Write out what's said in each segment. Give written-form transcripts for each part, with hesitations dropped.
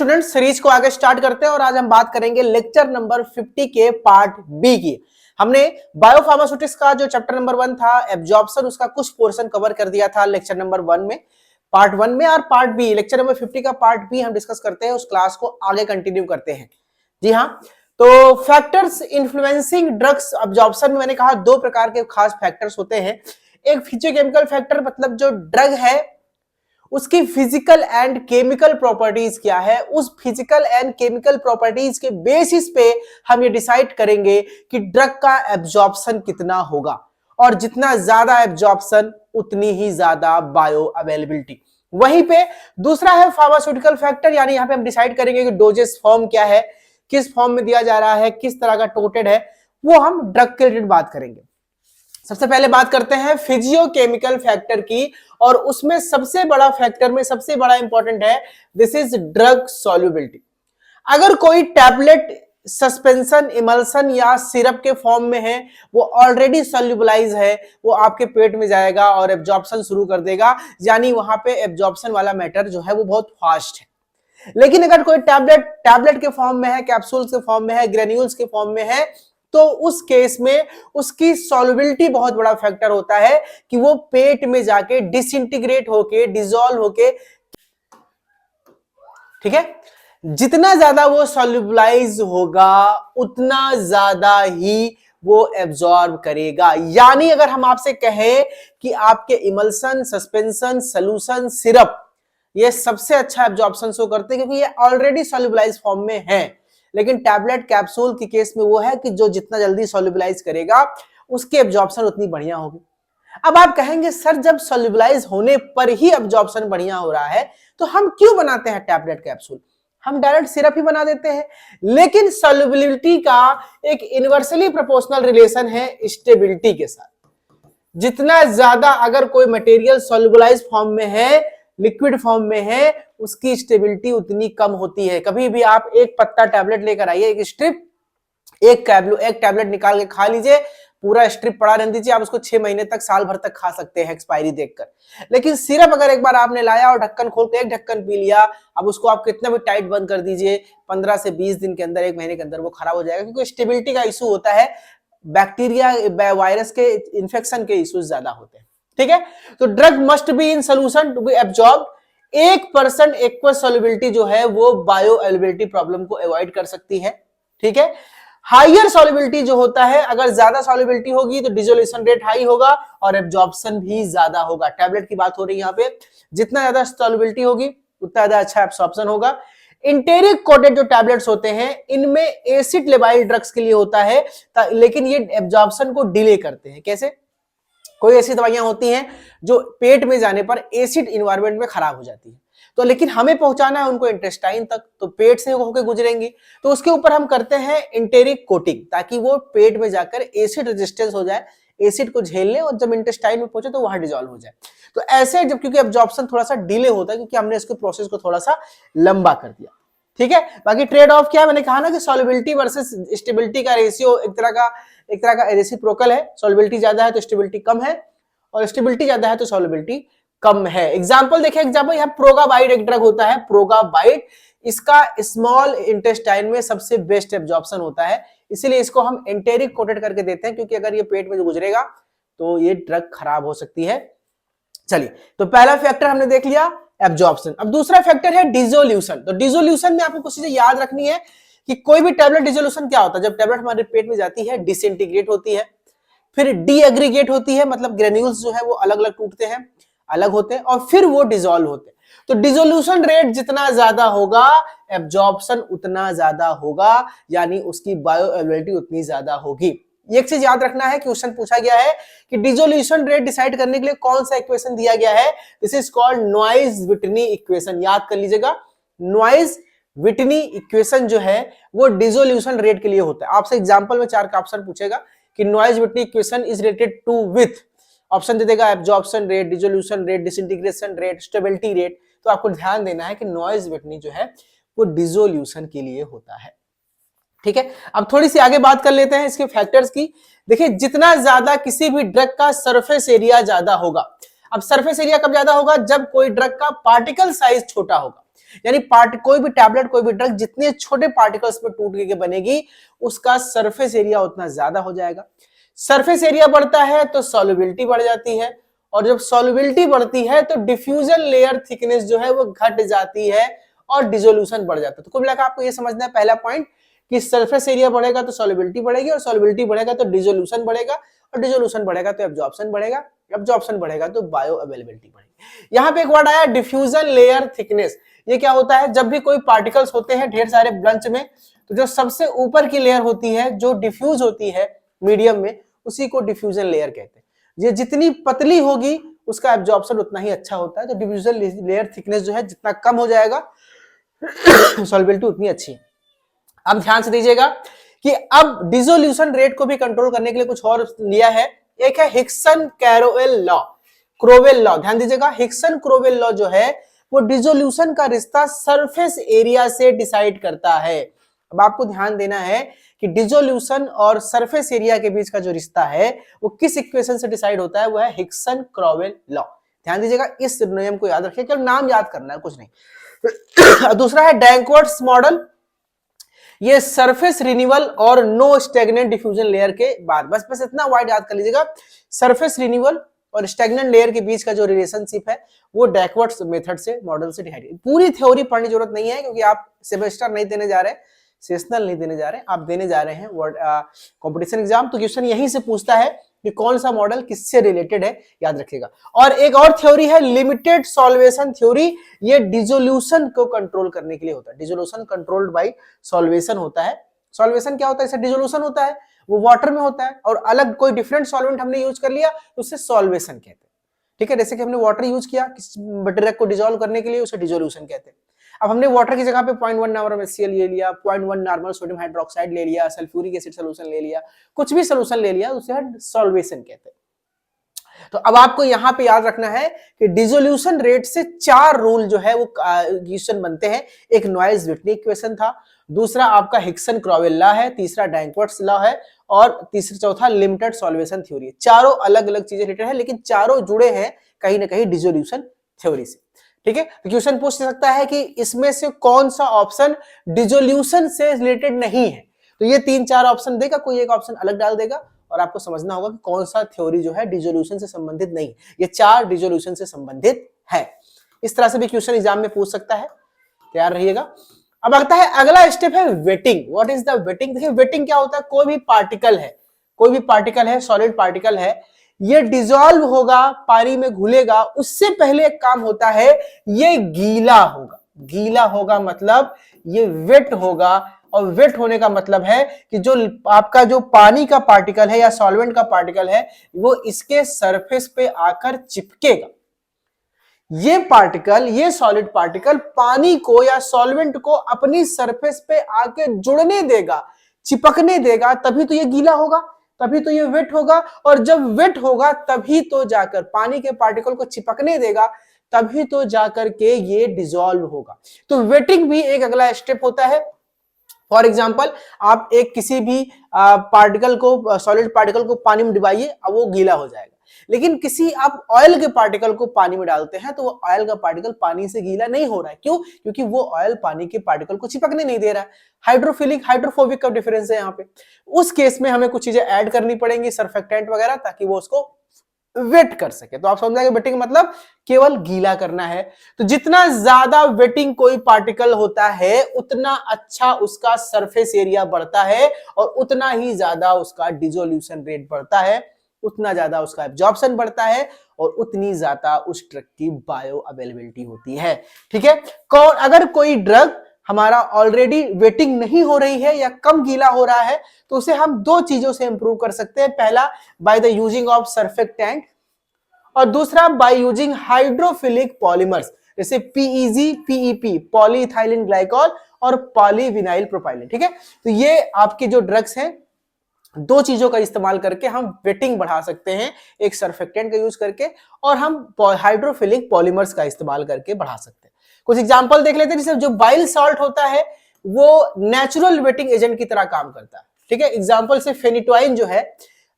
Students series को आगे start करते हैं और आज हम बात करेंगे लेक्चर नंबर 50 के पार्ट बी की। हमने बायोफार्मास्यूटिक्स का जो चैप्टर नंबर 1 था एब्जॉर्प्शन, उसका कुछ पोर्शन कवर कर दिया था लेक्चर नंबर 1 में, पार्ट 1 में, और पार्ट बी लेक्चर नंबर 50 का पार्ट बी हम डिस्कस करते हैं। उस क्लास को आगे कंटिन्यू करते हैं। जी हाँ, तो फैक्टर्स इन्फ्लुएंसिंग ड्रग्स एब्जॉर्प्शन में मैंने कहा दो प्रकार के खास फैक्टर्स होते हैं। एक फिजियोकेमिकल फैक्टर, मतलब जो ड्रग है उसकी फिजिकल एंड केमिकल प्रॉपर्टीज क्या है, उस फिजिकल एंड केमिकल प्रॉपर्टीज के बेसिस पे हम ये डिसाइड करेंगे कि ड्रग का एब्जॉर्प्शन कितना होगा, और जितना ज्यादा एब्जॉर्प्शन उतनी ही ज्यादा बायो अवेलेबिलिटी। वहीं पे दूसरा है फार्मास्यूटिकल फैक्टर, यानी यहां पे हम डिसाइड करेंगे कि डोजेस फॉर्म क्या है, किस फॉर्म में दिया जा रहा है, किस तरह का टोटेड है, वो हम ड्रग के रिलेटेड बात करेंगे। सबसे पहले बात करते हैं फिजियोकेमिकल फैक्टर की, और उसमें सबसे बड़ा फैक्टर में सबसे बड़ा इंपॉर्टेंट है, दिस इज ड्रग सॉल्युबिलिटी। अगर कोई टैबलेट, सस्पेंशन, इमल्सन या सिरप के फॉर्म में है, वो ऑलरेडी सॉल्युबलाइज है, वो आपके पेट में जाएगा और एब्जॉर्प्शन शुरू कर देगा, यानी वहां पे एब्जॉर्प्शन वाला मैटर जो है वो बहुत फास्ट है। लेकिन अगर कोई टैबलेट के फॉर्म में है, कैप्सूल्स के फॉर्म में है, ग्रेन्यूल्स के फॉर्म में है, तो उस केस में उसकी सॉल्युबिलिटी बहुत बड़ा फैक्टर होता है कि वो पेट में जाके डिसइंटीग्रेट होके, डिसॉल्व होके, ठीक है, जितना ज्यादा वो सॉल्युबलाइज होगा उतना ज्यादा ही वो एब्जॉर्ब करेगा। यानी अगर हम आपसे कहें कि आपके इमल्सन, सस्पेंशन, सॉल्यूशन, सिरप, ये सबसे अच्छा एब्जॉर्प्शन शो करते हैं क्योंकि ये ऑलरेडी सॉल्युबलाइज फॉर्म में है। लेकिन टैबलेट, कैप्सूल के केस में वो है कि जो जितना जल्दी सॉल्युबलाइज करेगा उसकी एब्जॉर्प्शन उतनी बढ़िया होगी। अब आप कहेंगे सर, जब सॉल्युबलाइज होने पर ही एब्जॉर्प्शन बढ़िया हो रहा है तो हम क्यों बनाते हैं टैबलेट, कैप्सूल? हम डायरेक्ट सिरप ही बना देते हैं। लेकिन सॉल्युबिलिटी का एक इनवर्सली प्रोपोर्शनल रिलेशन है स्टेबिलिटी के साथ। जितना ज्यादा अगर कोई मटेरियल सॉल्युबलाइज फॉर्म में है, लिक्विड फॉर्म में है, उसकी स्टेबिलिटी उतनी कम होती है। कभी भी आप एक पत्ता टैबलेट लेकर आइए, एक स्ट्रिप, एक टैबलेट निकाल के खा लीजिए, पूरा स्ट्रिप पड़ा रहने दीजिए, आप उसको 6 महीने तक, साल भर तक खा सकते हैं एक्सपायरी देखकर। लेकिन सिरप अगर एक बार आपने लाया और ढक्कन खोल के एक ढक्कन पी लिया, अब उसको आप कितना भी टाइट बंद कर दीजिए, 15 से 20 दिन के अंदर, 1 महीने के अंदर वो खराब हो जाएगा, क्योंकि स्टेबिलिटी का इशू होता है, बैक्टीरिया, वायरस के इन्फेक्शन के इश्यूज ज्यादा होते हैं। ठीक है, तो drug must be in solution to be absorb. 1% aqueous solubility जो है वो बायो अवेलेबिलिटी प्रॉब्लम को अवॉइड कर सकती है। ठीक है, हाइयर सॉल्युबिलिटी जो होता है, अगर ज्यादा सॉल्युबिलिटी होगी तो डिसोल्यूशन रेट हाई होगा और एब्जॉर्प्शन भी ज्यादा होगा। टैबलेट की बात हो रही है यहाँ पे, जितना ज्यादा सॉल्युबिलिटी होगी उतना ज्यादा अच्छा एब्जॉर्प्शन होगा। इंटेरिक कोटेड जो टैबलेट्स होते हैं, इनमें एसिड लेबाइल ड्रग्स के लिए होता है, लेकिन ये एब्जॉर्प्शन को डिले करते हैं। कैसे? कोई ऐसी दवाइयां होती हैं जो पेट में जाने पर एसिड इन्वायरमेंट में खराब हो जाती है, तो लेकिन हमें पहुंचाना है उनको इंटेस्टाइन तक, तो पेट से होकर गुजरेंगी, तो उसके ऊपर हम करते हैं इंटेरिक कोटिंग, ताकि वो पेट में जाकर एसिड रेजिस्टेंस हो जाए, एसिड को झेल ले और जब इंटेस्टाइन में पहुंचे तो वहां डिसॉल्व हो जाए। तो ऐसे जब, क्योंकि एब्जॉर्प्शन थोड़ा सा डिले होता है क्योंकि हमने इसके प्रोसेस को थोड़ा सा लंबा कर दिया। ठीक है, बाकी ट्रेड ऑफ क्या है, मैंने कहा ना कि सॉल्युबिलिटी वर्सेस स्टेबिलिटी का रेशियो एक तरह का रेसिप्रोकल है। सॉल्युबिलिटी ज्यादा है तो स्टेबिलिटी कम है, और स्टेबिलिटी ज्यादा है तो सॉल्युबिलिटी कम है। एग्जांपल देखिए, एग्जांपल यहाँ प्रोगाबाइड एक ड्रग होता है, प्रोगाबाइड, इसका स्मॉल इंटेस्टाइन में सबसे बेस्ट एब्जॉर्प्शन होता है, इसीलिए इसको हम एंटेरिक कोटेड करके देते हैं, क्योंकि अगर ये पेट में गुजरेगा तो ये ड्रग खराब हो सकती है। चलिए, तो पहला फैक्टर हमने देख लिया एब्जॉर्प्शन। अब दूसरा फैक्टर है डिसोल्यूशन। तो डिसोल्यूशन में आपको कुछ चीजें याद रखनी है कि कोई भी टैबलेट डिसोल्यूशन क्या होता है, जब टैबलेट हमारे पेट में जाती है डिसइंटीग्रेट होती है, फिर डीएग्रीगेट होती है, मतलब ग्रेन्यूल्स जो है वो अलग अलग टूटते हैं, अलग होते हैं, और फिर वो डिसॉल्व होते हैं। तो डिसोल्यूशन रेट जितना ज्यादा होगा एब्जॉर्प्शन उतना ज्यादा होगा, यानी उसकी बायो अवेलेबिलिटी उतनी ज्यादा होगी। एक चीज याद रखना है, क्वेश्चन पूछा गया है कि डिसोल्यूशन रेट डिसाइड करने के लिए कौन सा इक्वेशन दिया गया है, this is called noise Whitney equation. याद कर लीजिएगा, नॉइज विटनी इक्वेशन जो है वो डिसोल्यूशन रेट के लिए होता है। आपसे एग्जांपल में 4 का ऑप्शन पूछेगा कि Noyes Whitney equation is related to with, option दे देगा absorption rate, dissolution rate, disintegration rate, stability rate. तो आपको ध्यान देना है कि नॉइज विटनी जो है वो डिसोल्यूशन के लिए होता है। ठीक है, अब थोड़ी सी आगे बात कर लेते हैं इसके फैक्टर्स की। देखिए, जितना ज्यादा किसी भी ड्रग का सरफेस एरिया ज्यादा होगा। अब सरफेस एरिया कब ज्यादा होगा? जब कोई ड्रग का पार्टिकल साइज छोटा होगा। यानी कोई भी टैबलेट, कोई भी ड्रग जितने छोटे पार्टिकल्स में टूट के बनेगी उसका सरफेस एरिया उतना ज्यादा हो जाएगा। सरफेस एरिया बढ़ता है तो सॉल्युबिलिटी बढ़ जाती है, और जब सॉल्युबिलिटी बढ़ती है तो डिफ्यूजन लेयर थिकनेस जो है वो घट जाती है और डिसोल्यूशन बढ़ जाता है। तो कुल मिलाकर आपको ये समझना है पहला पॉइंट कि सरफेस एरिया बढ़ेगा तो सॉल्युबिलिटी बढ़ेगी, और सॉल्युबिलिटी बढ़ेगा तो डिसोल्यूशन बढ़ेगा, और डिसोल्यूशन बढ़ेगा तो एब्जॉर्प्शन बढ़ेगा, एब्जॉर्प्शन बढ़ेगा तो बायो अवेलेबिलिटी बढ़ेगी। यहां पे एक वर्ड आया डिफ्यूजन लेयर थिकनेस। ये क्या होता है, जब भी कोई पार्टिकल्स होते हैं ढेर सारे ब्लंच में, तो जो सबसे ऊपर की लेयर होती है जो डिफ्यूज होती है मीडियम में, उसी को डिफ्यूजन लेयर कहते हैं। ये जितनी पतली होगी उसका एब्जॉर्प्शन उतना ही अच्छा होता है। तो डिफ्यूजन लेयर थिकनेस जो है जितना कम हो जाएगा सॉल्युबिलिटी उतनी अच्छी है। अब ध्यान से दीजिएगा कि अब डिसोल्यूशन रेट को भी कंट्रोल करने के लिए कुछ और लिया है। एक है हिक्सन क्रोवेल लॉ, क्रोवेल लॉ। ध्यान दीजिएगा, हिक्सन क्रोवेल लॉ जो है वो डिसोल्यूशन का रिश्ता सरफेस एरिया से डिसाइड करता है। अब आपको ध्यान देना है कि डिसोल्यूशन और सरफेस एरिया के बीच का जो रिश्ता है वो किस इक्वेशन से डिसाइड होता है, वो है हिक्सन क्रोवेल लॉ। ध्यान दीजिएगा, इस नियम को याद रखिए, केवल नाम याद करना है, कुछ नहीं। दूसरा है डैंकवर्ट्स मॉडल। ये सरफेस रिन्यूअल और नो स्टैग्नेंट डिफ्यूजन लेयर के बाद, बस इतना वाइड याद कर लीजिएगा, सरफेस रिन्यूअल और स्टैग्नेंट लेयर के बीच का जो रिलेशनशिप है वो डैकवर्ट्स मेथड से, मॉडल से डिसाइड। पूरी थ्योरी पढ़ने की जरूरत नहीं है क्योंकि आप सेमेस्टर नहीं देने जा रहे, सेशनल नहीं देने जा रहे, आप देने जा रहे हैं वर्ड कंपटीशन एग्जाम। तो क्वेश्चन यहीं से पूछता है कि कौन सा मॉडल किससे रिलेटेड है, याद रखिएगा। और एक और थ्योरी है लिमिटेड सॉल्वेशन थ्योरी। ये डिसोल्यूशन को कंट्रोल करने के लिए होता है। डिसोल्यूशन कंट्रोल्ड बाय सॉल्वेशन होता है। सॉल्वेशन क्या होता है, जैसे डिसोल्यूशन होता है वो वाटर में होता है, और अलग कोई डिफरेंट सॉल्वेंट हमने यूज कर लिया तो उसे सॉल्वेशन कहते हैं। ठीक है, जैसे कि हमने वाटर यूज किया ड्रग को डिसॉल्व करने के लिए, उसे डिसोल्यूशन कहते हैं। अब हमने वाटर की जगह पे 0.1 नॉर्मल HCl ले लिया, 0.1 नॉर्मल सोडियम हाइड्रोक्साइड ले लिया, सल्फ्यूरिक एसिड सोल्यूशन ले लिया, कुछ भी सोल्यूशन ले लिया, उसे सॉल्वेशन कहते हैं। तो अब आपको यहां पे याद रखना है कि डिसोल्यूशन रेट से 4 रूल जो है वो क्वेश्चन बनते हैं। एक नॉइज व्हिटनी इक्वेशन था, दूसरा आपका हिक्सन क्रोवेल लॉ है, तीसरा डैंकवर्ट्स लॉ है, और तीसरा चौथा लिमिटेड सॉल्वेशन थ्योरी। चारों अलग अलग चीजें रिलेटेड है, लेकिन चारों जुड़े हैं कहीं ना कहीं डिसोल्यूशन थ्योरी से। ठीक है, तो क्वेश्चन पूछ सकता है कि इसमें से कौन सा ऑप्शन डिसोल्यूशन से रिलेटेड नहीं है। तो ये 3-4 ऑप्शन देगा, कोई एक ऑप्शन अलग डाल देगा, और आपको समझना होगा कि कौन सा थ्योरी जो है डिसोल्यूशन से संबंधित नहीं, ये 4 डिसोल्यूशन से संबंधित है। इस तरह से भी क्वेश्चन एग्जाम में पूछ सकता है, तैयार रहिएगा। अब आता है अगला स्टेप है waiting. What is the waiting? देखिए वेटिंग क्या होता है, कोई भी पार्टिकल है, सॉलिड पार्टिकल है, ये डिसॉल्व होगा, पानी में घुलेगा, उससे पहले एक काम होता है, ये गीला होगा मतलब ये वेट होगा, और वेट होने का मतलब है कि जो आपका जो पानी का पार्टिकल है या सॉल्वेंट का पार्टिकल है वो इसके सरफेस पे आकर चिपकेगा। ये पार्टिकल, ये सॉलिड पार्टिकल पानी को या सॉल्वेंट को अपनी सरफेस पे आके जुड़ने देगा, चिपकने देगा, तभी तो ये गीला होगा, तभी तो ये वेट होगा। और जब वेट होगा तभी तो जाकर पानी के पार्टिकल को चिपकने देगा, तभी तो जाकर के ये डिसॉल्व होगा। तो वेटिंग भी एक अगला स्टेप होता है। फॉर एग्जाम्पल, आप एक किसी भी पार्टिकल को, सॉलिड पार्टिकल को पानी में डुबाइए, अब वो गीला हो जाएगा। लेकिन किसी आप ऑयल के पार्टिकल को पानी में डालते हैं तो वो ऑयल का पार्टिकल पानी से गीला नहीं हो रहा है। क्यों? क्योंकि वो ऑयल पानी के पार्टिकल को चिपकने नहीं दे रहा है। हाइड्रोफिलिक हाइड्रोफोबिक का डिफरेंस है यहाँ पे। उस केस में हमें कुछ चीजें ऐड करनी पड़ेंगी, सर्फेक्टेंट वगैरह, ताकि वो उसको वेट कर सके। तो आप समझ जाएंगे वेटिंग मतलब केवल गीला करना है। तो जितना ज्यादा वेटिंग कोई पार्टिकल होता है उतना अच्छा उसका सरफेस एरिया बढ़ता है, और उतना ही ज्यादा उसका डिसोल्यूशन रेट बढ़ता है, उतना ज्यादा उसका एब्जॉर्प्शन बढ़ता है, और उतनी ज्यादा उस ड्रग की बायो अवेलेबिलिटी होती है। ठीक है, अगर कोई ड्रग हमारा ऑलरेडी वेटिंग नहीं हो रही है या कम गीला हो रहा है तो उसे हम 2 चीजों से इंप्रूव कर सकते हैं। पहला by the using of surfactant, और दूसरा बाय यूजिंग हाइड्रोफिलिक पॉलीमर्स, जैसे PEG, PEP, पॉलीइथाइलिन ग्लाइकॉल, और पॉलीविनाइल प्रोपाइलिन। ठीक है, तो ये आपके जो ड्रग्स हैं, 2 चीजों का इस्तेमाल करके हम वेटिंग बढ़ा सकते हैं, एक सर्फेक्टेंट का यूज करके, और हम हाइड्रोफिलिक पॉलीमर्स का इस्तेमाल करके बढ़ा सकते हैं। कुछ एग्जांपल देख लेते हैं। जैसे जो बाइल सॉल्ट होता है वो नेचुरल वेटिंग एजेंट की तरह काम करता है। ठीक है, एग्जांपल से फेनिटोइन जो है,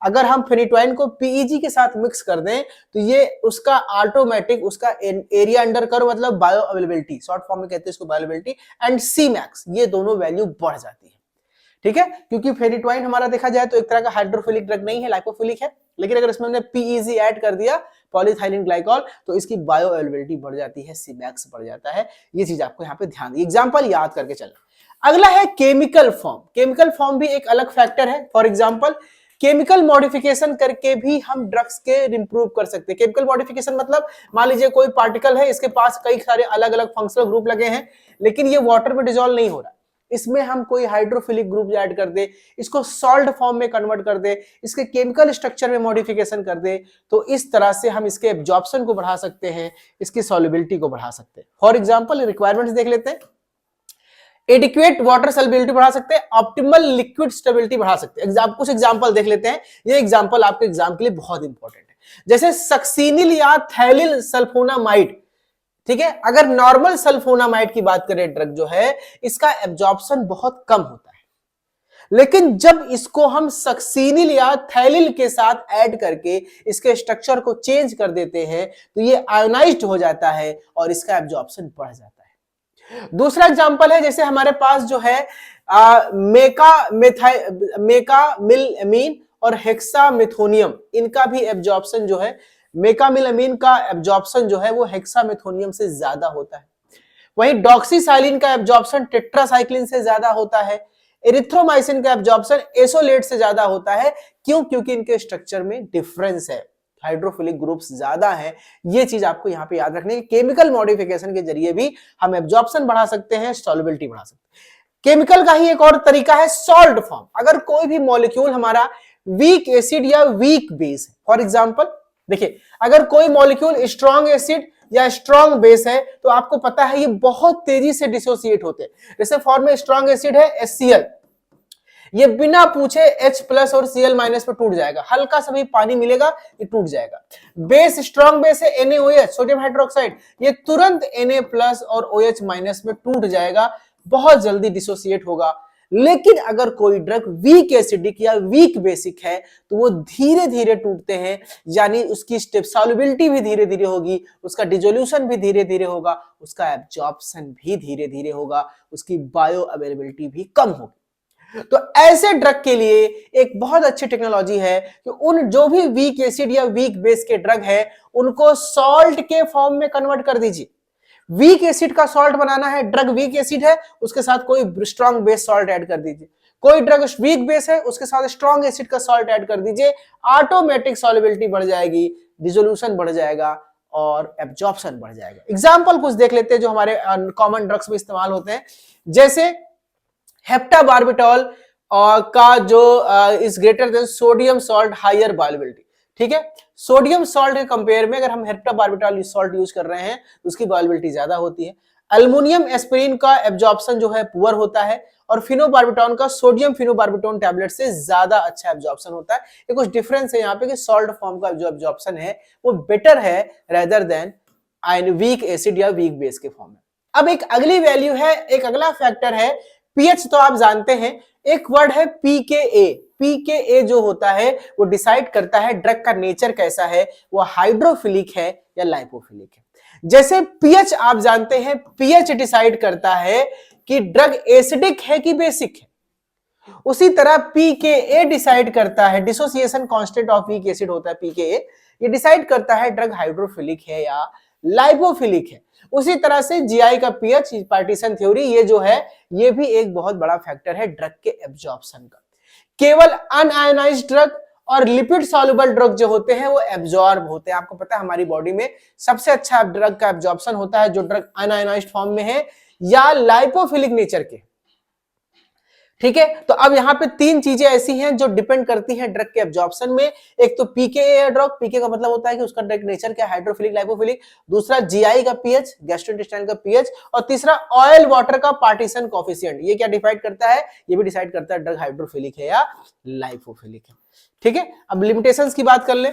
अगर हम फेनिटोइन को पीईजी के साथ मिक्स कर दें तो ये उसका ऑटोमेटिक उसका एरिया अंडर कर्व मतलब बायो अवेलेबिलिटी, शॉर्ट फॉर्म में कहते हैं इसको bioavailability, and C max, ये दोनों वैल्यू बढ़ जाती है। ठीक है, क्योंकि फेनिटोइन हमारा देखा जाए तो एक तरह का हाइड्रोफिलिक ड्रग नहीं है, लाइपोफिलिक है, लेकिन अगर इसमें हमने पीईजी ऐड कर दिया, पॉलीथाइलिन ग्लाइकॉल, तो इसकी बायो अवेलेबिलिटी बढ़ जाती है, सी मैक्स बढ़ जाता है। ये चीज आपको यहाँ पे ध्यान दी, एग्जांपल याद करके चलना। अगला है केमिकल फॉर्म। केमिकल फॉर्म भी एक अलग फैक्टर है। फॉर एग्जांपल केमिकल मॉडिफिकेशन करके भी हम ड्रग्स के इंप्रूव कर सकते हैं। केमिकल मॉडिफिकेशन मतलब मान लीजिए कोई पार्टिकल है, इसके पास कई सारे अलग अलग फंक्शनल ग्रुप लगे हैं, लेकिन ये वाटर में डिसॉल्व नहीं हो रहा, इसमें हम कोई हाइड्रोफिलिक ग्रुप ऐड कर दे, इसको सॉल्ट फॉर्म में कन्वर्ट कर दे, इसके केमिकल स्ट्रक्चर में मॉडिफिकेशन कर दे, तो इस तरह से हम इसके एब्जॉर्प्शन को बढ़ा सकते हैं, इसकी सॉल्युबिलिटी को बढ़ा सकते हैं। फॉर एग्जांपल रिक्वायरमेंट्स देख लेते हैं। एडिक्वेट वाटर सॉल्युबिलिटी बढ़ा सकते हैं, ऑप्टिमल लिक्विड स्टेबिलिटी बढ़ा सकते हैं। कुछ एग्जांपल देख लेते हैं, ये एग्जांपल आपके एग्जाम के लिए बहुत इंपॉर्टेंट है। जैसे सक्सीनिल या थैलिल सल्फोनामाइड, ठीक है, अगर नॉर्मल सल्फोनामाइड की बात करें ड्रग जो है, इसका एब्जॉर्प्शन बहुत कम होता है, लेकिन जब इसको हम सक्सीनिल या थैलिल के साथ ऐड करके इसके स्ट्रक्चर को चेंज कर देते हैं तो ये आयोनाइज्ड हो जाता है और इसका एब्जॉर्प्शन बढ़ जाता है। दूसरा एग्जांपल है, जैसे हमारे पास जो है मेकामिलएमीन और हेक्सामेथोनियम, इनका भी एब्जॉर्प्शन जो है, मेकामिलएमीन का एब्जॉर्प्शन जो है वो हेक्सामेथोनियम से ज्यादा होता है। वहीं डॉक्सीसाइलिन का एब्जॉर्प्शन टेट्रासाइक्लिन से ज्यादा होता है। एरिथ्रोमाइसिन का एब्जॉर्प्शन एसोलेट से ज्यादा होता है। क्यों? क्योंकि इनके स्ट्रक्चर में डिफरेंस है, हाइड्रोफिलिक ग्रुप्स ज्यादा है। ये चीज आपको यहां पे याद रखनी है। केमिकल मॉडिफिकेशन के जरिए भी हम एब्जॉर्प्शन बढ़ा सकते हैं, सॉल्युबिलिटी बढ़ा सकते हैं। केमिकल का ही एक और तरीका है सॉल्ट फॉर्म। अगर कोई भी मॉलिक्यूल हमारा वीक एसिड या वीक बेस है, फॉर एग्जांपल देखिए, अगर कोई मॉलिक्यूल स्ट्रॉन्ग एसिड या स्ट्रॉन्ग बेस है तो आपको पता है ये बहुत तेजी से डिसोसिएट होते हैं। जैसे फॉर्म में स्ट्रॉन्ग एसिड है HCl, ये बिना पूछे H+ और Cl- पे टूट जाएगा, हल्का सा भी पानी मिलेगा ये टूट जाएगा। बेस स्ट्रॉन्ग बेस है NaOH, सोडियम हाइड्रोक्साइड, ये तुरंत Na+ और OH- में टूट जाएगा, बहुत जल्दी डिसोसिएट होगा। लेकिन अगर कोई ड्रग वीक एसिडिक या वीक बेसिक है तो वो धीरे धीरे टूटते हैं, यानी उसकी स्टेप सॉल्युबिलिटी भी धीरे धीरे होगी, उसका डिसोल्यूशन भी धीरे धीरे होगा, उसका एब्जॉर्प्शन भी धीरे धीरे होगा, उसकी बायो अवेलेबिलिटी भी कम होगी। तो ऐसे ड्रग के लिए एक बहुत अच्छी टेक्नोलॉजी है कि उन जो भी वीक एसिड या वीक बेस के ड्रग है उनको सॉल्ट के फॉर्म में कन्वर्ट कर दीजिए। वीक एसिड का सॉल्ट बनाना है, ड्रग वीक एसिड है, उसके साथ कोई स्ट्रॉन्ग बेस सॉल्ट ऐड कर दीजिए। कोई ड्रग वीक बेस है, उसके साथ स्ट्रॉन्ग एसिड का सॉल्ट ऐड कर दीजिए, ऑटोमेटिक सॉल्युबिलिटी बढ़ जाएगी, डिसोल्यूशन बढ़ जाएगा और एब्जॉर्प्शन बढ़ जाएगा। एग्जांपल कुछ देख लेते हैं जो हमारे कॉमन ड्रग्स में इस्तेमाल होते हैं। जैसे हेप्टाबार्बिटॉल का जो is greater than sodium salt higher bioavailability, ठीक है, सोडियम सॉल्ट के कंपेयर में अगर हम हेप्टाबार्बिटॉल सॉल्ट यूज कर रहे हैं तो उसकी बायोअवेलेबिलिटी ज्यादा होती है। अल्मोनियम एस्पिरिन का एब्जॉर्प्शन जो है पुअर होता है और फिनोबार्बिटॉन का सोडियम फिनोबार्बिटोन टैबलेट से ज्यादा अच्छा एब्जॉर्प्शन होता है। ये कुछ डिफरेंस है यहाँ पे कि सॉल्ट फॉर्म का जो एब्जॉर्प्शन है वो बेटर है रेदर देन वीक एसिड या वीक बेस के फॉर्म में। अब एक अगली वैल्यू है, एक अगला फैक्टर है पीएच, तो आप जानते हैं। एक वर्ड है पीकेए। पीकेए जो होता है वो डिसाइड करता है ड्रग का नेचर कैसा है, वो हाइड्रोफिलिक है या लाइपोफिलिक है। जैसे पीएच आप जानते हैं, पीएच डिसाइड करता है कि ड्रग एसिडिक है कि बेसिक है। उसी तरह पीकेए डिसाइड करता है, dissociation constant of weak acid होता है पीकेए, ये डिसाइड करता है ड्रग हाइड्रोफिलिक है या लाइपोफिलिक है। उसी तरह से जीआई का पीएच, पार्टीशन थ्योरी, ये जो है ये भी एक बहुत बड़ा फैक्टर है ड्रग के एब्जॉर्प्शन का। केवल अनआयोनाइज्ड ड्रग और लिपिड सॉल्युबल ड्रग जो होते हैं वो एब्जॉर्ब होते हैं। आपको पता है हमारी बॉडी में सबसे अच्छा ड्रग का एब्जॉर्प्शन होता है जो ड्रग अनआयोनाइज्ड फॉर्म में है या लाइपोफिलिक नेचर के, ठीक है। तो अब यहाँ पे तीन चीजें ऐसी हैं जो डिपेंड करती हैं ड्रग के एब्जॉर्प्शन में। एक तो पीकेए है ड्रग, पीके का मतलब होता है कि उसका ड्रग नेचर क्या है, हाइड्रोफिलिक लाइपोफिलिक। दूसरा जीआई का पीएच, गैस्ट्रोइंटेस्टाइनल का पीएच। और तीसरा ऑयल वाटर का पार्टीशन कोएफिशिएंट, ये क्या डिसाइड करता है, ये भी डिसाइड करता है ड्रग हाइड्रोफिलिक है या लाइपोफिलिक है, ठीक है। अब लिमिटेशंस की बात कर ले।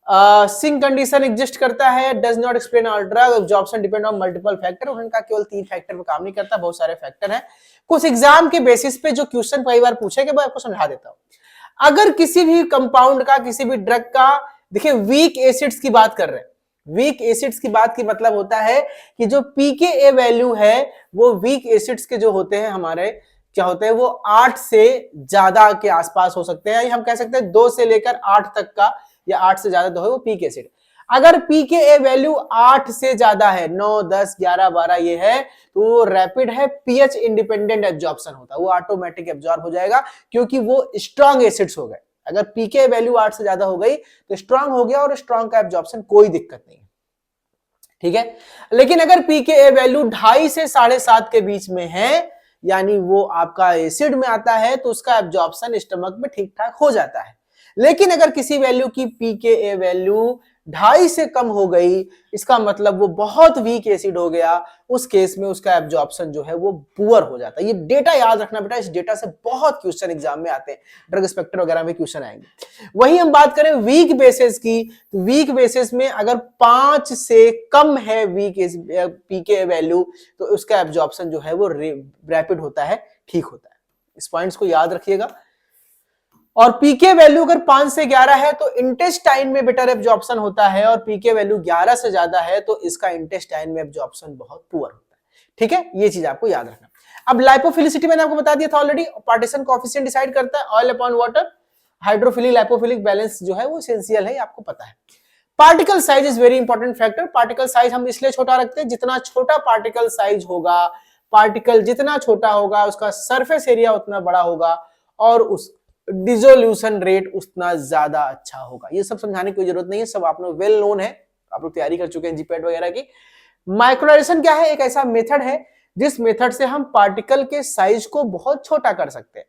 सिंक कंडीशन एग्जिस्ट करता है, does not explain all drug, absorption depend on multiple factor. उनका केवल 3 फैक्टर पे काम नहीं करता, बहुत सारे फैक्टर हैं। कुछ एग्जाम के बेसिस पे जो क्वेश्चन कई बार पूछे के बाद आपको समझा देता हूं। अगर किसी भी कंपाउंड का, किसी भी ड्रग का, देखिए वीक एसिड्स की बात कर रहे हैं, वीक एसिड्स की बात की मतलब होता है कि जो pKa वैल्यू है वो वीक एसिड्स के जो होते हैं हमारे क्या होते हैं, वो 8 से ज्यादा के आसपास हो सकते हैं, हम कह सकते हैं 2 से लेकर 8 तक का, या 8 से ज्यादा तो है वो पीक एसिड। अगर pKa वैल्यू 8 से ज्यादा है, 9, 10, 11, 12 ये है, तो वो रैपिड है, पीएच इंडिपेंडेंट एब्जॉर्प्शन होता है, वो ऑटोमेटिक एब्जॉर्ब हो जाएगा क्योंकि वो स्ट्रॉन्ग एसिड्स हो गए। अगर pKa वैल्यू 8 से ज्यादा हो गई तो स्ट्रॉन्ग हो गया, और स्ट्रॉन्ग का एब्जॉर्प्शन कोई दिक्कत नहीं है, ठीक है। लेकिन अगर pKa वैल्यू 2.5 से 7.5 के बीच में है, यानी वो आपका एसिड में आता है, तो उसका एब्जॉर्प्शन स्टमक में ठीक ठाक हो जाता है। लेकिन अगर किसी वैल्यू की pKa वैल्यू 2.5 से कम हो गई, इसका मतलब वो बहुत वीक एसिड हो गया, उस केस में उसका एब्जॉर्प्शन जो है वो पुअर हो जाता है। ये डेटा याद रखना बेटा, इस डेटा से बहुत क्वेश्चन एग्जाम में आते हैं, ड्रग इंस्पेक्टर वगैरह में क्वेश्चन आएंगे। वही हम बात करें वीक बेसिस की, तो वीक बेसिस में अगर 5 से कम है वीक pKa वैल्यू, तो उसका एब्जॉर्प्शन जो है वो रैपिड होता है, ठीक होता है। इस पॉइंट्स को याद रखिएगा। और पीके वैल्यू अगर 5 से 11 है तो इंटेस्टाइन में बेटर एब्जॉर्प्शन होता है, और पीके वैल्यू 11 से ज्यादा है तो इसका इंटेस्टाइन में एब्जॉर्प्शन बहुत पुअर होता है, ठीक है। ये चीज आपको याद रखना। अब लाइपोफिलिसिटी मैंने आपको बता दिया था ऑलरेडी, पार्टीशन कोएफिशिएंट डिसाइड करता है oil upon water, hydrophilic lipophilic balance जो है वो एसेंशियल है, आपको पता है। Particle size is very important factor. Particle size हम इसलिए छोटा रखते हैं, जितना छोटा पार्टिकल साइज होगा, पार्टिकल जितना छोटा होगा उसका सरफेस एरिया उतना बड़ा होगा, और उस डिसोल्यूशन रेट उतना ज्यादा अच्छा होगा। ये सब समझाने की कोई जरूरत नहीं है, सब आप लोग वेल नोन है, आप लोग तैयारी कर चुके हैं जीपैट वगैरह की। माइक्रोनाइजेशन क्या है? एक ऐसा मेथड है जिस मेथड से हम पार्टिकल के साइज को बहुत छोटा कर सकते हैं।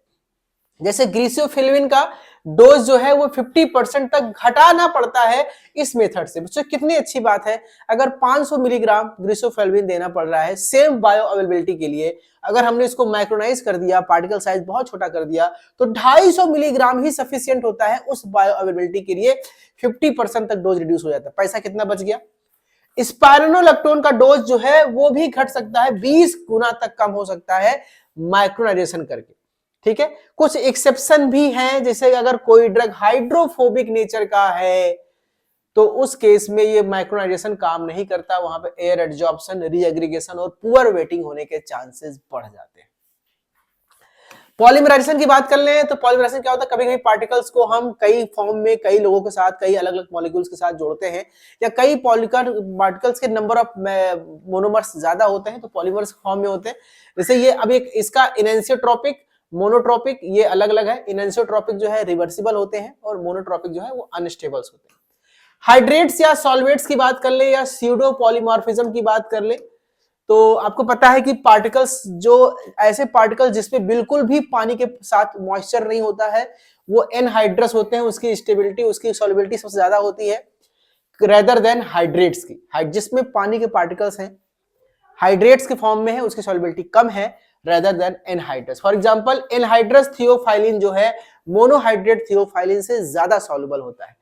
जैसे ग्रीसियोफिल्विन का डोज जो है वो 50% तक घटाना पड़ता है इस मेथड से। बच्चों कितनी अच्छी बात है, अगर 500 मिलीग्राम ग्रीसियोफिल्विन देना पड़ रहा है सेम बायो अवेलेबिलिटी के लिए, अगर हमने इसको माइक्रोनाइज कर दिया, पार्टिकल साइज बहुत छोटा कर दिया, तो 250 मिलीग्राम ही सफिशियंट होता है उस बायो अवेलेबिलिटी के लिए, 50% तक डोज रिड्यूस हो जाता है। पैसा कितना बच गया? स्पाइरोनोलैक्टोन का डोज जो है वो भी घट सकता है, 20 गुना तक कम हो सकता है माइक्रोनाइजेशन करके, ठीक है। कुछ एक्सेप्शन भी हैं, जैसे अगर कोई ड्रग हाइड्रोफोबिक नेचर का है तो उस केस में ये माइक्रोनाइजेशन काम नहीं करता, वहां पे एयर एडजॉर्प्शन, रीएग्रीगेशन और पुअर वेटिंग होने के चांसेस बढ़ जाते हैं। पॉलीमराइजेशन की बात कर लें तो पॉलीमराइजेशन क्या होता है, कभी कभी पार्टिकल्स को हम कई फॉर्म में कई लोगों के साथ, कई अलग अलग मॉलिक्यूल्स के साथ जोड़ते हैं, या कई पार्टिकल्स के नंबर ऑफ मोनोमर्स ज्यादा होते हैं तो पॉलीमर्स फॉर्म में होते हैं। जैसे ये अब एक इसका इनएंसियोट्रोपिक, मोनोट्रोपिक ये अलग अलग है। इनएंसियोट्रोपिक जो है रिवर्सिबल होते हैं और मोनोट्रोपिक जो है वो अनस्टेबल्स होते हैं। हाइड्रेट्स या सॉल्वेट्स की बात कर ले, या स्यूडो पॉलीमॉर्फिज्म की बात कर ले, तो आपको पता है कि पार्टिकल्स जो ऐसे पार्टिकल्स जिसमें बिल्कुल भी पानी के साथ मॉइस्चर नहीं होता है वो एनहाइड्रस होते हैं, उसकी स्टेबिलिटी, उसकी सॉल्युबिलिटी सबसे ज्यादा होती है रेदर देन हाइड्रेट्स की। जिसमें पानी के पार्टिकल्स हैं, हाइड्रेट्स के फॉर्म में है, उसकी सॉल्युबिलिटी कम है rather than anhydrous. For example anhydrous theophylline जो है मोनोहाइड्रेट थियोफाइलिन से ज्यादा सॉल्युबल होता है।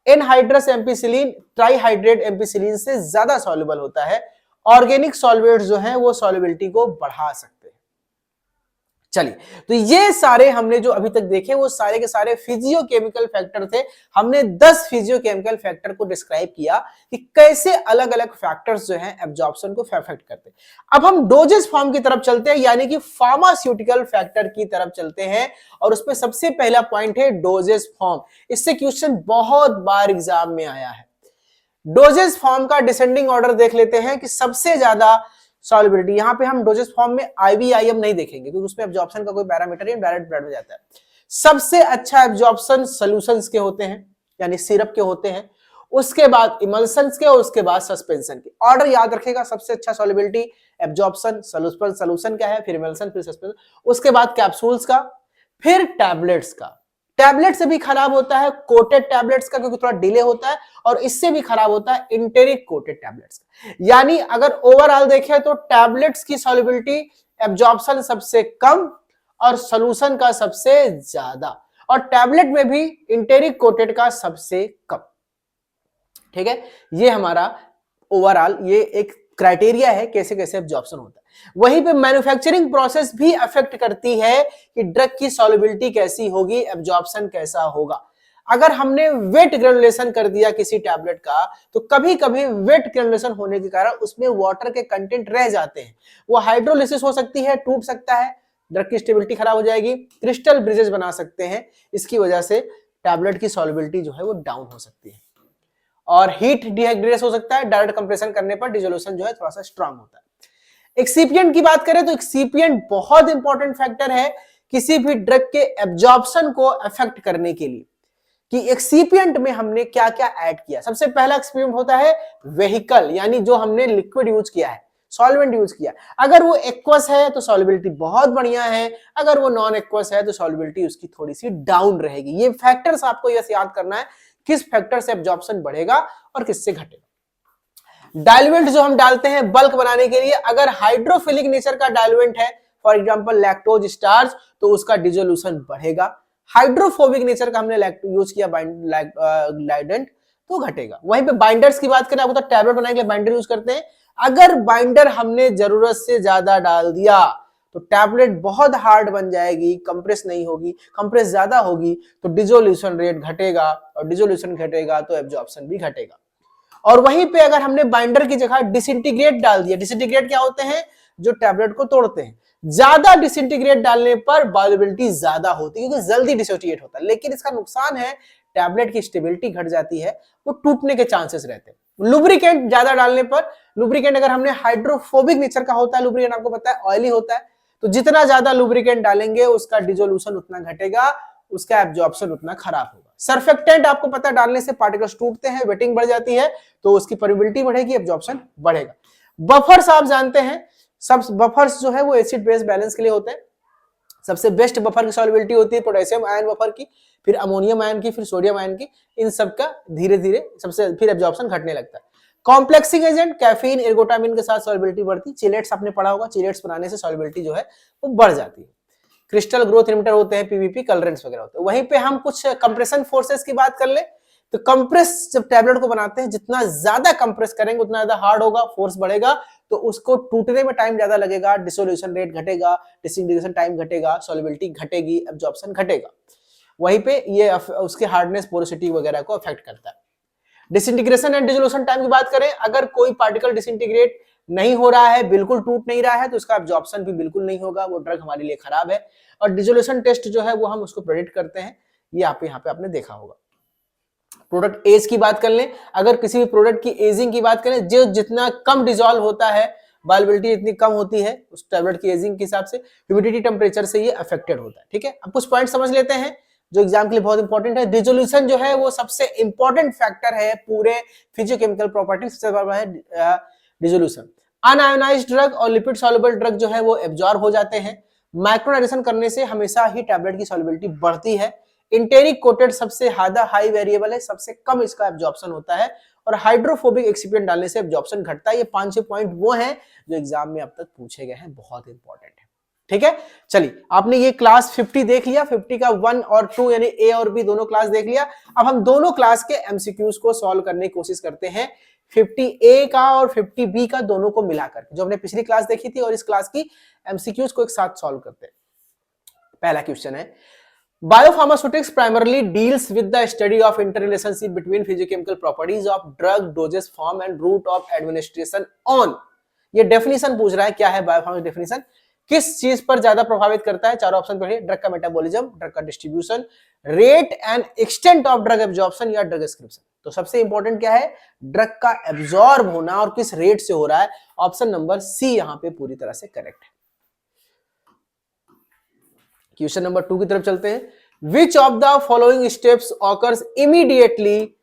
एनहाइड्रस एम्पिसिलिन ट्राइहाइड्रेट एम्पिसिलिन से ज्यादा सॉल्युबल होता है। ऑर्गेनिक सॉल्वेट्स जो हैं वो सॉल्युबिलिटी को बढ़ा सकते हैं। चलिए, तो ये सारे हमने जो अभी तक देखे वो सारे के सारे फिजियोकेमिकल फैक्टर थे। हमने 10 फिजियोकेमिकल फैक्टर को डिस्क्राइब किया कि कैसे अलग अलग फैक्टर्स जो हैं एब्जॉर्प्शन को अफेक्ट करते हैं। अब हम डोजेस फॉर्म की तरफ चलते हैं, यानी कि फार्मास्यूटिकल फैक्टर की तरफ चलते हैं, और उसमें सबसे पहला पॉइंट है डोजेस फॉर्म। इससे क्वेश्चन बहुत बार एग्जाम में आया है। डोजेस फॉर्म का डिसेंडिंग ऑर्डर देख लेते हैं कि सबसे ज्यादा सॉल्युबिलिटी, यहां पे हम डोजेस फॉर्म में आईवीआईएम नहीं देखेंगे क्योंकि उसमें एब्जॉर्प्शन का कोई पैरामीटर नहीं, डायरेक्ट ब्लड में जाता है। सबसे अच्छा एब्जॉर्प्शन सॉल्यूशंस के होते हैं, यानी सिरप के होते हैं, उसके बाद इमल्शंस के, और उसके बाद सस्पेंशन के। ऑर्डर याद रखेगा, सबसे अच्छा सॉल्युबिलिटी, एब्जॉर्प्शन, सॉल्यूशन क्या है, फिर इमल्शन, फिर सस्पेंशन, उसके बाद कैप्सूल्स का, फिर टैबलेट्स का। टैबलेट से भी खराब होता है कोटेड टैबलेट्स का, क्योंकि थोड़ा डिले होता है, और इससे भी खराब होता है इंटेरिक कोटेड टैबलेट्स का। यानी अगर ओवरऑल देखें तो टैबलेट्स की सॉल्युबिलिटी, एब्जॉर्प्शन सबसे कम और सॉल्यूशन का सबसे ज्यादा, और टैबलेट में भी इंटेरिक कोटेड का सबसे कम, ठीक है। ये हमारा ओवरऑल ये एक क्राइटेरिया है कैसे कैसे एब्जॉर्प्शन होता है। वहीं पे मैन्युफैक्चरिंग प्रोसेस भी अफेक्ट करती है कि ड्रग की सॉल्युबिलिटी कैसी होगी, एब्जॉर्प्शन कैसा होगा। अगर हमने वेट ग्रेनुलेशन कर दिया किसी टैबलेट का, तो कभी कभी वेट ग्रेनुलेशन होने के कारण उसमें वाटर के कंटेंट रह जाते हैं, वो हाइड्रोलिसिस हो सकती है, टूट सकता है, ड्रग की स्टेबिलिटी खराब हो जाएगी, क्रिस्टल ब्रिजेस बना सकते हैं, इसकी वजह से टैबलेट की सॉल्युबिलिटी जो है वो डाउन हो सकती है। और हीट डिहाइड्रेशन हो सकता है, डायरेक्ट कंप्रेशन करने पर डिसोल्यूशन जो है थोड़ा सा स्ट्रांग होता है। एक्सिपिएंट की बात करें तो एक्सिपिएंट बहुत इंपॉर्टेंट फैक्टर है किसी भी ड्रग के एब्जॉर्प्शन को अफेक्ट करने के लिए, कि एक्सिपिएंट में हमने क्या क्या ऐड किया। सबसे पहला एक्सिपिएंट होता है वेहिकल, यानी जो हमने लिक्विड यूज किया है, सॉल्वेंट यूज किया। अगर वो एक्वस है तो सॉल्युबिलिटी बहुत बढ़िया है, अगर वो नॉन एक्वस है तो सॉल्युबिलिटी उसकी थोड़ी सी डाउन रहेगी। ये फैक्टर्स आपको यस याद करना है, किस फैक्टर से एब्जॉर्प्शन बढ़ेगा और किससे घटेगा। डाइल्यूएंट जो हम डालते हैं बल्क बनाने के लिए, अगर हाइड्रोफिलिक नेचर का डाइल्यूएंट है, फॉर एग्जांपल लैक्टोज स्टार्च, तो उसका डिसोल्यूशन बढ़ेगा। हाइड्रोफोबिक नेचर का हमने यूज किया लाइडेंट, तो घटेगा। वहीं पे बाइंडर्स की बात करें, आपको तो टैबलेट बनाने के लिए बाइंडर यूज करते हैं, अगर बाइंडर हमने जरूरत से ज्यादा डाल दिया तो टैबलेट बहुत हार्ड बन जाएगी, कंप्रेस नहीं होगी, कंप्रेस ज्यादा होगी तो डिसोल्यूशन रेट घटेगा, और डिसोल्यूशन घटेगा तो एब्जॉर्प्शन भी घटेगा। और वहीं पे अगर हमने बाइंडर की जगह डिसइंटीग्रेट डाल दिया, डिसइंटीग्रेट क्या होते हैं, जो टैबलेट को तोड़ते हैं, ज्यादा डिसइंटीग्रेट डालने पर बायोअवेलेबिलिटी ज्यादा होती है क्योंकि जल्दी डिसोसिएट होता है, लेकिन इसका नुकसान है टैबलेट की स्टेबिलिटी घट जाती है, वो टूटने के चांसेस रहते हैं। लुब्रिकेंट ज्यादा डालने पर, लुब्रिकेंट अगर हमने हाइड्रोफोबिक नेचर का होता है, लुब्रिकेंट आपको पता है ऑयली होता है, तो जितना ज्यादा लुब्रिकेंट डालेंगे उसका डिसोल्यूशन उतना घटेगा, उसका एब्जॉर्प्शन उतना खराब होगा। सर्फेक्टेंट आपको पता है डालने से पार्टिकल्स टूटते हैं, वेटिंग बढ़ जाती है, तो उसकी परमिबिलिटी बढ़ेगी, एब्जॉर्प्शन बढ़ेगा। बफर्स आप जानते हैं, सब बफर्स जो है वो एसिड बेस बैलेंस के लिए होते हैं। सबसे बेस्ट बफर की सॉल्युबिलिटी होती है पोटेशियम आयन बफर की, फिर अमोनियम आयन की, फिर सोडियम आयन की, इन सब का धीरे धीरे सबसे फिर एब्जॉर्प्शन घटने लगता है। कॉम्प्लेक्सिंग एजेंट कैफीन एर्गोटामिन के साथ सॉल्युबिलिटी बढ़ती, चिलेट्स आपने पढ़ा होगा, चिलेट्स बनाने से सॉल्युबिलिटी जो है वो बढ़ जाती है। क्रिस्टल ग्रोथ इनहिबिटर होते हैं, पीवीपी, कलरेंट्स वगैरह होते हैं। वहीं पे हम कुछ कंप्रेशन फोर्सेस की बात कर ले, तो कंप्रेस जब टैबलेट को बनाते हैं, जितना ज्यादा कंप्रेस करेंगे उतना ज्यादा हार्ड होगा, फोर्स बढ़ेगा, तो उसको टूटने में टाइम ज्यादा लगेगा, डिसोल्यूशन रेट घटेगा, डिसइंटीग्रेशन टाइम घटेगा, सॉल्युबिलिटी घटेगी, एब्जॉर्प्शन घटेगा। वहीं पे ये उसके हार्डनेस, पोरोसिटी वगैरह को अफेक्ट करता है। डिसइंटीग्रेशन एंड डिसोल्यूशन टाइम की बात करें, अगर कोई पार्टिकल डिसइंटीग्रेट नहीं हो रहा है, बिल्कुल टूट नहीं रहा है, तो उसका एब्जॉर्प्शन भी बिल्कुल नहीं होगा, वो ड्रग हमारे लिए खराब है। और डिसोल्यूशन टेस्ट जो है वो हम उसको प्रेडिक्ट करते हैं, ये आप यहाँ पे आपने देखा होगा। प्रोडक्ट एज की बात कर लें, अगर किसी भी प्रोडक्ट की एजिंग की बात करें, जो जितना कम डिसॉल्व होता है, बायोअवेलेबिलिटी इतनी कम होती है उस टैबलेट की एजिंग के हिसाब से, ह्यूमिडिटी टेम्परेचर से ये अफेक्टेड होता है। ठीक है, अब कुछ पॉइंट समझ लेते हैं जो एग्जाम के लिए बहुत इंपॉर्टेंट है। डिसोल्यूशन जो है वो सबसे इंपॉर्टेंट फैक्टर है पूरे फिजियोकेमिकल प्रॉपर्टी, सबसे बड़ा है डिसोल्यूशन। अनआयोनाइज्ड ड्रग और लिपिड सॉल्युबल ड्रग जो है वो एब्जॉर्ब हो जाते हैं। माइक्रोनाइजेशन करने से हमेशा ही टैबलेट की सॉल्युबिलिटी बढ़ती है। इंटेरिक कोटेड सबसे ज्यादा हाई वेरिएबल है, सबसे कम इसका एब्जॉर्प्शन होता है, और हाइड्रोफोबिक एक्सिपिएंट डालने से एब्जॉर्प्शन घटता है। ये 5-6 पॉइंट वो हैं जो एग्जाम में अब तक पूछे गए हैं, बहुत इंपॉर्टेंट है। ठीक है, चलिए आपने ये क्लास 50 देख लिया, 50 का 1 और 2 यानी ए और बी दोनों क्लास देख लिया। अब हम दोनों क्लास के एमसीक्यूज को सॉल्व करने की कोशिश करते हैं, 50A का और 50B का दोनों को मिलाकर, जो हमने पिछली क्लास देखी थी, और इस क्लास की एमसीक्यूज को एक साथ सॉल्व करते हैं। पहला क्वेश्चन है, biopharmaceutics primarily deals with the study of interrelationship between physicochemical properties of drug, doses, form and route of administration on. ये डेफिनेशन पूछ रहा है, क्या है बायोफार्मा डेफिनेशन, किस चीज पर ज्यादा प्रभावित करता है। चारों ऑप्शन पढ़िए, ड्रग का मेटाबॉलिज्म, ड्रग का distribution, rate and extent of drug absorption या ड्रग एक्सक्रिप्शन। तो सबसे इंपॉर्टेंट क्या है, ड्रग का एब्जॉर्ब होना और किस रेट से हो रहा है। ऑप्शन नंबर सी यहां पे पूरी तरह से करेक्ट है। क्वेश्चन नंबर 2 की तरफ चलते हैं। Which of the following steps occurs immediately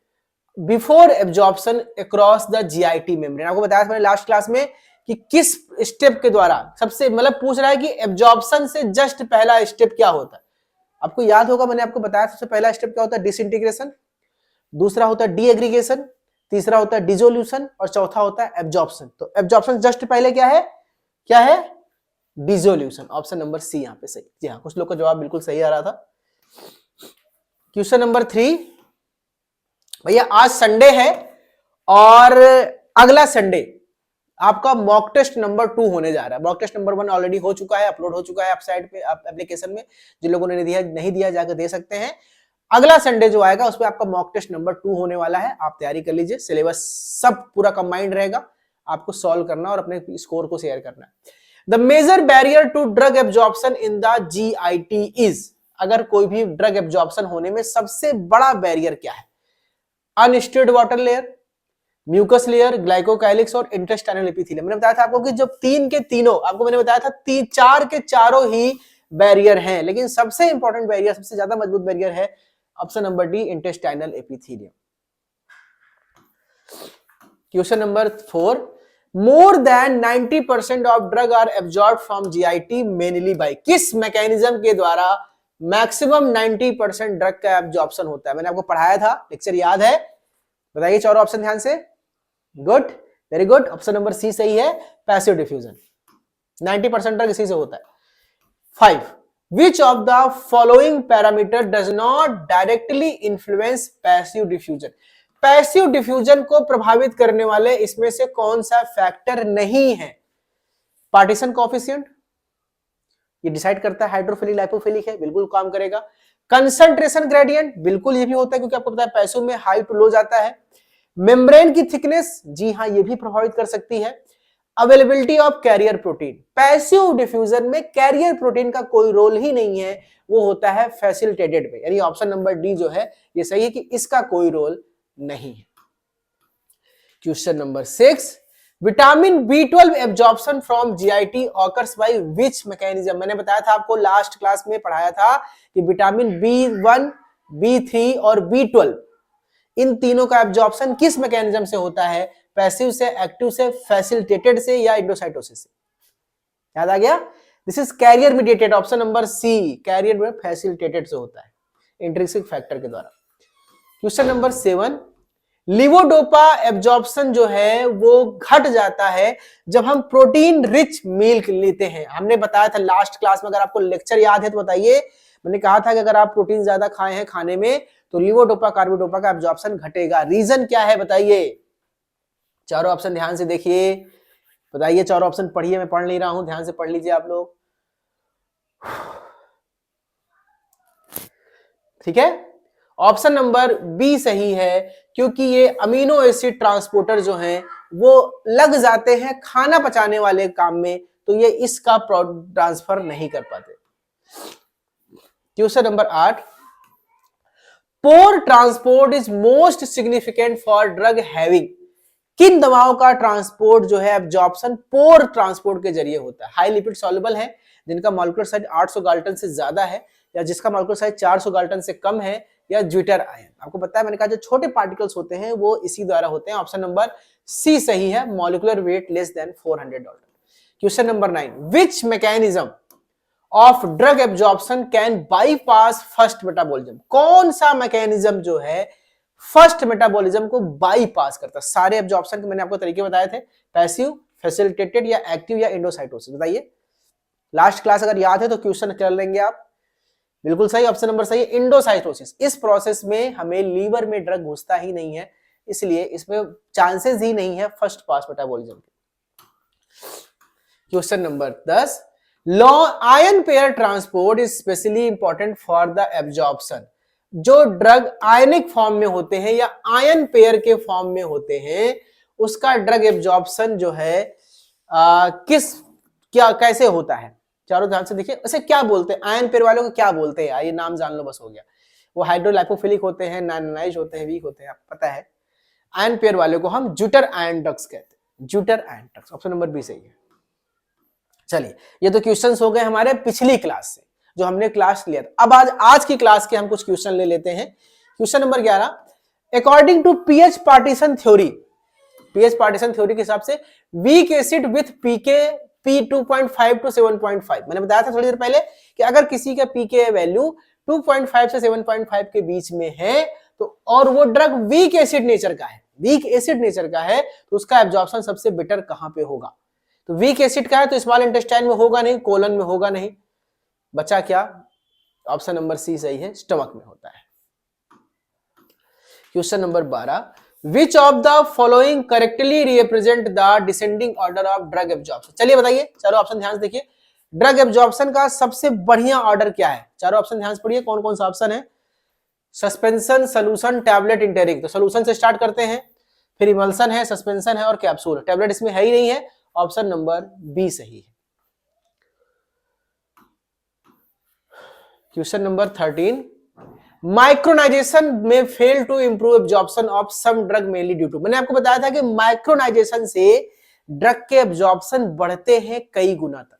before absorption across the GIT membrane. आपको बताया था मैंने लास्ट क्लास में कि किस स्टेप के द्वारा, सबसे मतलब पूछ रहा है कि एब्जॉर्प्शन से जस्ट पहला स्टेप क्या होता है। आपको याद होगा मैंने आपको बताया सबसे पहला स्टेप क्या होता है, डिसइंटीग्रेशन, दूसरा होता है डीएग्रीगेशन, तीसरा होता है डिसोल्यूशन, और चौथा होता है एब्जॉर्प्शन। तो एब्जॉर्प्शन जस्ट पहले क्या है, क्या है, डिसोल्यूशन। ऑप्शन नंबर सी यहां पे सही। जी हाँ, कुछ लोग का जवाब बिल्कुल सही आ रहा था। क्वेश्चन नंबर 3, भैया आज संडे है और अगला संडे आपका मॉक टेस्ट नंबर 2 होने जा रहा है। मॉक टेस्ट नंबर 1 ऑलरेडी हो चुका है, अपलोड हो चुका है आप साइट पे, आप एप्लीकेशन में। जिन लोगों ने नहीं दिया जाकर दे सकते हैं। अगला संडे जो आएगा उसमें आपका मॉक टेस्ट नंबर 2 होने वाला है। आप तैयारी कर लीजिए, सिलेबस सब पूरा कंबाइंड रहेगा, आपको सॉल्व करना और अपने स्कोर को शेयर करना है। The major barrier to drug absorption in the GIT is, अगर कोई भी ड्रग एब्जॉर्प्शन होने में सबसे बड़ा बैरियर क्या है? अनस्टिर्ड वाटर लेयर, म्यूकस लेयर, ग्लाइकोकाइलिक्स और इंटेस्टाइनल एपिथेलियम। मैंने बताया था आपको कि जब 3 के तीनों, आपको मैंने बताया था 4 के चारों ही बैरियर हैं, लेकिन सबसे इंपॉर्टेंट बैरियर, सबसे ज्यादा मजबूत बैरियर है option number D, intestinal epithelium. Question number 4, more than 90% of drug are absorb from GIT mainly by, किस मैकेनिज्म के द्वारा मैक्सिमम 90% ड्रग का एब्जॉर्प्शन होता है? मैंने आपको पढ़ाया था, लेक्चर याद है? बताइए चारों ऑप्शन ध्यान से। Good, very good, option number C सही है, पैसिव डिफ्यूजन। 90% ड्रग इसी से होता है। 5, which of the following parameter does not directly influence passive diffusion? Passive diffusion को प्रभावित करने वाले इसमें से कौन सा फैक्टर नहीं है? पार्टीशन कोएफिशिएंट, ये डिसाइड करता है हाइड्रोफिलिक लाइपोफिलिक है, बिल्कुल काम करेगा। कंसंट्रेशन ग्रेडियंट, बिल्कुल ये भी होता है क्योंकि आपको पता है पैसिव में हाई टू लो जाता है। मेम्ब्रेन की थिकनेस, जी हां ये भी प्रभावित कर सकती है। Availability of carrier protein, passive diffusion में कैरियर प्रोटीन का कोई रोल ही नहीं है, वो होता है फैसिलिटेटेड में, यानी ऑप्शन नंबर डी जो है ये सही है कि इसका कोई रोल नहीं है। Question number 6, vitamin B12 absorption from GIT occurs by which mechanism? मैंने बताया था आपको, लास्ट क्लास में पढ़ाया था कि विटामिन B1, B3 और B12 इन तीनों का एब्जॉर्प्शन किस मैकेनिज्म से होता है? पैसिव से, एक्टिव से, फैसिलिटेटेड से या एंडोसाइटोसिस से? याद आ गया? This is carrier mediated, option number C, carrier में फैसिलिटेटेड से होता है इंट्रिंसिक फैक्टर के द्वारा। क्वेश्चन नंबर 7, लिवोडोपा एब्जॉर्प्शन जो है वो घट जाता है जब हम प्रोटीन रिच मिल्क लेते हैं। हमने बताया था लास्ट क्लास में, अगर आपको लेक्चर याद है तो बताइए। मैंने कहा था कि अगर आप प्रोटीन ज्यादा खाए हैं खाने में तो लिवोडोपा कार्बिडोपा का एब्जॉर्प्शन घटेगा। रीजन क्या है बताइए? चारों ऑप्शन ध्यान से देखिए, बताइए चारों ऑप्शन पढ़िए, मैं पढ़ नहीं रहा हूं, ध्यान से पढ़ लीजिए आप लोग। ठीक है, ऑप्शन नंबर बी सही है, क्योंकि ये अमीनो एसिड ट्रांसपोर्टर जो हैं वो लग जाते हैं खाना पचाने वाले काम में, तो ये इसका ट्रांसफर नहीं कर पाते। Question number 8, pore transport is most significant for drug having, किन दवाओं का ट्रांसपोर्ट जो है एब्जॉर्प्शन पोर ट्रांसपोर्ट के जरिए होता है? हाई लिपिड सॉल्युबल है, जिनका मॉलिक्यूलर साइज 800 गाल्टन से ज्यादा है, या जिसका मॉलिक्यूलर साइज 400 गाल्टन से कम है, या ज्विटर आयन। आपको पता है मैंने कहा जो छोटे पार्टिकल्स होते हैं वो इसी द्वारा होते हैं। ऑप्शन नंबर सी सही है, molecular weight less than 400 Dalton. Question number 9, which mechanism of drug absorption can bypass first metabolism? कौन सा मैकेनिज्म जो है फर्स्ट मेटाबॉलिज्म को बाईपास करता है? सारे एब्जॉर्प्शन के मैंने आपको तरीके बताए थे, पैसिव, फैसिलिटेटेड या एक्टिव या एंडोसाइटोसिस। बताइए, लास्ट क्लास अगर याद है तो क्वेश्चन कर लेंगे आप। बिल्कुल सही, ऑप्शन नंबर सही है, एंडोसाइटोसिस। इस प्रोसेस में हमें लीवर में ड्रग घुसता ही नहीं है, इसलिए इसमें चांसेस ही नहीं है फर्स्ट पास मेटाबॉलिज्म के। Question number 10, ion pair transport is specially important for the absorption. जो ड्रग आयनिक फॉर्म में होते हैं या आयन पेयर के फॉर्म में होते हैं, उसका ड्रग एब्जॉर्प्शन जो है कैसे होता है? चारों ध्यान से देखिए, उसे क्या बोलते हैं? आयन पेयर वालों को क्या बोलते हैं? ये नाम जान लो बस, हो गया। वो हाइड्रोलाइपोफिलिक होते हैं, नॉन होते हैं, वीक होते हैं, आपको पता है। आयन पेयर वालों को हम ज्यूटर आयन ड्रग्स कहते हैं, zwitter ion drugs. Option number B सही है। चलिए, ये तो क्वेश्चंस हो गए हमारे पिछली क्लास से जो हमने क्लास लिया था। अब आज की क्लास के हम कुछ क्वेश्चन ले लेते हैं। Question number 11, according to pH partition theory, pH partition theory के हिसाब से weak acid with pK P2.5 to 7.5, मैंने बताया था थोड़ी देर पहले कि अगर किसी का पीके वैल्यू 2.5 से 7.5 के बीच में है तो, और वो ड्रग वीक एसिड नेचर का है, वीक एसिड नेचर का है, तो उसका एब्जॉर्प्शन सबसे बेटर कहां पे होगा? तो वीक एसिड का है तो स्मॉल इंटेस्टाइन में होगा नहीं, कोलन में होगा नहीं, बचा क्या? ऑप्शन नंबर सी सही है, स्टमक में होता है। Question number 12, which of the following correctly represent the descending order of drug absorption. चलिए बताइए, चारों ऑप्शन ध्यान से देखिए, ड्रग एब्जॉर्प्शन का सबसे बढ़िया ऑर्डर क्या है? चारों ऑप्शन ध्यान से पढ़िए, कौन कौन सा ऑप्शन है? Suspension, solution, tablet, enteric. तो सोल्यूशन से स्टार्ट करते हैं, फिर इमल्सन है, सस्पेंशन है और कैप्सूल। टैबलेट इसमें है ही नहीं है, ऑप्शन नंबर बी सही है। क्वेश्चन नंबर 13, माइक्रोनाइजेशन में fail to improve absorption of some drug mainly due to. मैंने आपको बताया था कि माइक्रोनाइजेशन से ड्रग के एब्जॉर्प्शन बढ़ते हैं कई गुना तक,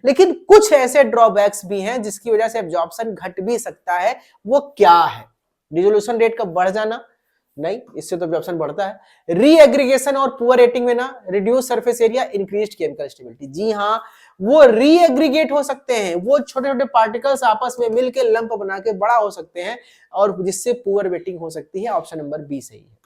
लेकिन कुछ ऐसे ड्रॉबैक्स भी हैं जिसकी वजह से एब्जॉर्प्शन घट भी सकता है। वो क्या है? डिसोल्यूशन रेट का बढ़ जाना, नहीं, इससे तो एब्जॉर्प्शन बढ़ता है। रीएग्रीगेशन और पुअर रेटिंग में ना, reduce surface area, increased chemical stability. जी हाँ, वो रीएग्रीगेट हो सकते हैं, वो छोटे छोटे पार्टिकल्स आपस में मिलकर लंप बना के बड़ा हो सकते हैं और जिससे पुअर वेटिंग हो सकती है। ऑप्शन नंबर बी सही है।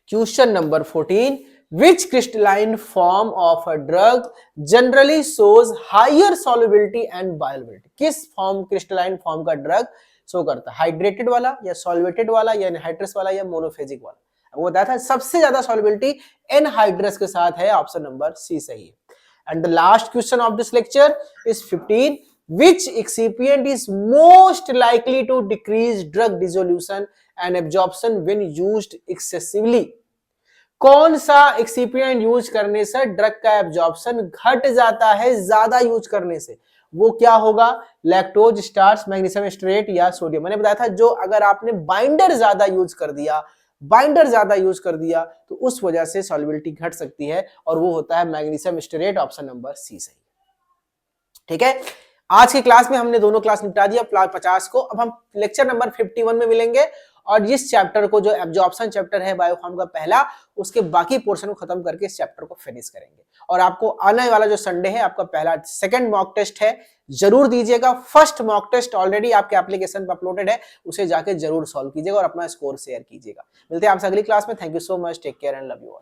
Question number 14, which crystalline form of a drug generally shows higher solubility and bioavailability। किस फॉर्म, क्रिस्टलाइन फॉर्म का ड्रग शो करता है? हाइड्रेटेड वाला या सॉल्वेटेड वाला या एनहाइड्रस वाला या मोनोफेजिक वाला? वो बताया था सबसे ज्यादा सॉल्युबिलिटी एनहाइड्रस के साथ है। ऑप्शन नंबर सी सही है। And the last question of this lecture is 15, which excipient is most likely to decrease drug dissolution and absorption when used excessively। कौन सा एक्सिपिएंट यूज करने से ड्रग का एब्जॉर्प्शन घट जाता है ज्यादा यूज करने से? वो क्या होगा? लैक्टोज, स्टार्च, मैग्नीशियम स्ट्रेट या सोडियम। मैंने बताया था जो अगर आपने बाइंडर ज्यादा यूज कर दिया तो उस वजह से सॉल्युबिलिटी घट सकती है और वो होता है magnesium stearate. Option number C सही। ठीक है, आज की क्लास में हमने दोनों क्लास निपटा दिया 50 को। अब हम लेक्चर नंबर 51 में मिलेंगे और इस चैप्टर को, जो एब्जॉर्प्शन चैप्टर है बायोफार्म का पहला, उसके बाकी पोर्शन को खत्म करके इस चैप्टर को फिनिश करेंगे। और आपको आने वाला जो संडे है, आपका पहला सेकंड मॉक टेस्ट है, जरूर दीजिएगा। फर्स्ट मॉक टेस्ट ऑलरेडी आपके एप्लीकेशन पर अपलोडेड है, उसे जाके जरूर सॉल्व कीजिएगा और अपना स्कोर शेयर कीजिएगा। मिलते हैं आपसे अगली क्लास में। Thank you so much, take care and love you all.